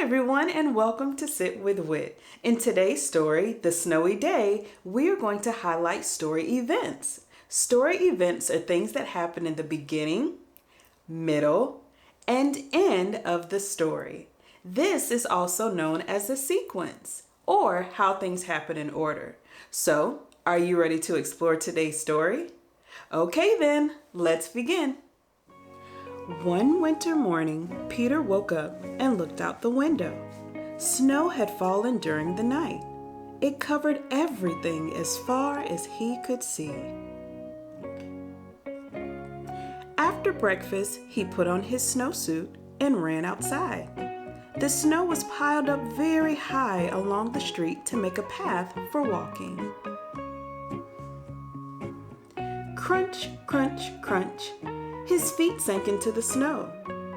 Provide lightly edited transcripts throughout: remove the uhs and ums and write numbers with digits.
everyone, and welcome to Sit with Wit. In today's story, The Snowy Day, we are going to highlight story events. Story events are things that happen in the beginning, middle, and end of the story. This is also known as a sequence, or how things happen in order. So, are you ready to explore today's story? Okay then, let's begin. One winter morning, Peter woke up and looked out the window. Snow had fallen during the night. It covered everything as far as he could see. After breakfast, he put on his snowsuit and ran outside. The snow was piled up very high along the street to make a path for walking. Crunch, crunch, crunch. His feet sank into the snow.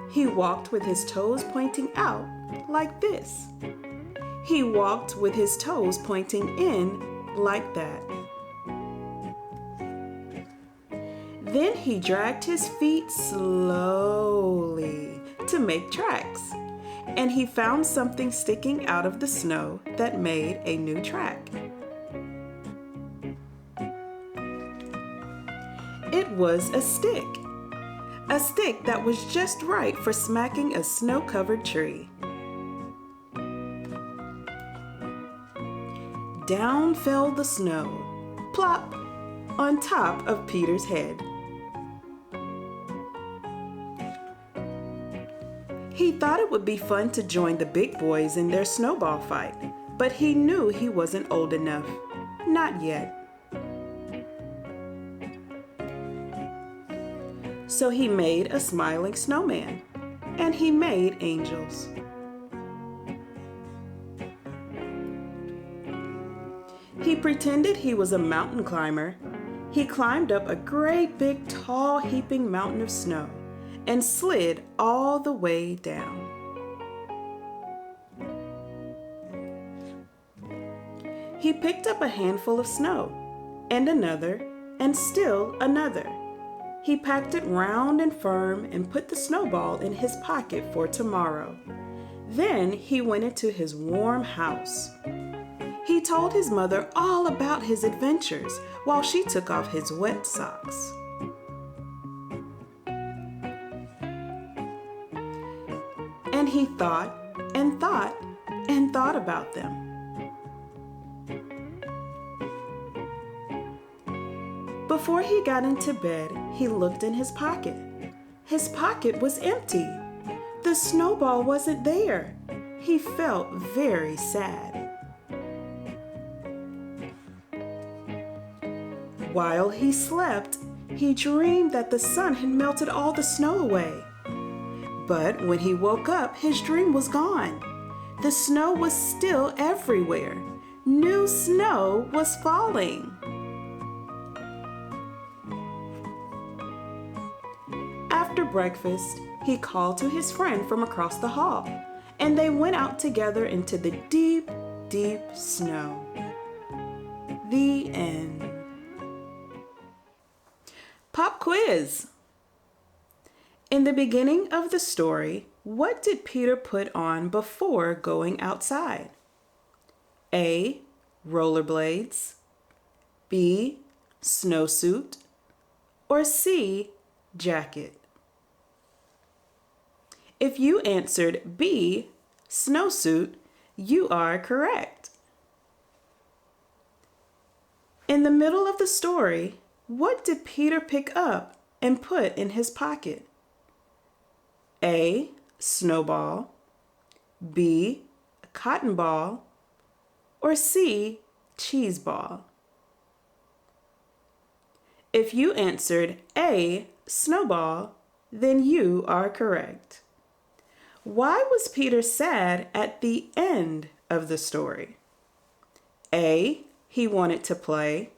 He walked with his toes pointing out like this. He walked with his toes pointing in like that. Then he dragged his feet slowly to make tracks, and he found something sticking out of the snow that made a new track. It was a stick that was just right for smacking a snow-covered tree. Down fell the snow, plop, on top of Peter's head. He thought it would be fun to join the big boys in their snowball fight, but he knew he wasn't old enough. Not yet. So he made a smiling snowman, and he made angels. He pretended he was a mountain climber. He climbed up a great big tall heaping mountain of snow and slid all the way down. He picked up a handful of snow, and another, and still another. He packed it round and firm and put the snowball in his pocket for tomorrow. Then he went into his warm house. He told his mother all about his adventures while she took off his wet socks. And he thought and thought and thought about them. Before he got into bed, he looked in his pocket. His pocket was empty. The snowball wasn't there. He felt very sad. While he slept, he dreamed that the sun had melted all the snow away. But when he woke up, his dream was gone. The snow was still everywhere. New snow was falling. After breakfast, he called to his friend from across the hall, and they went out together into the deep, deep snow. The end. Pop quiz. In the beginning of the story, what did Peter put on before going outside? A. Rollerblades, B. Snowsuit, or C. Jacket? If you answered B, snowsuit, you are correct. In the middle of the story, what did Peter pick up and put in his pocket? A, snowball, B, cotton ball, or C, cheese ball? If you answered A, snowball, then you are correct. Why was Peter sad at the end of the story? A, he wanted to play,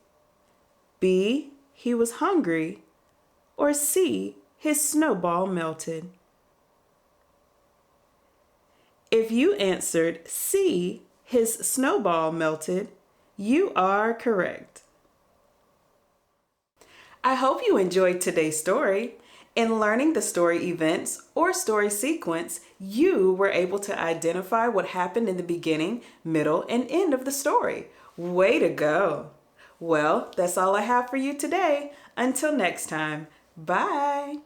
B, he was hungry, or C, his snowball melted? If you answered C, his snowball melted, you are correct. I hope you enjoyed today's story. In learning the story events or story sequence, you were able to identify what happened in the beginning, middle, and end of the story. Way to go! Well, that's all I have for you today. Until next time, bye!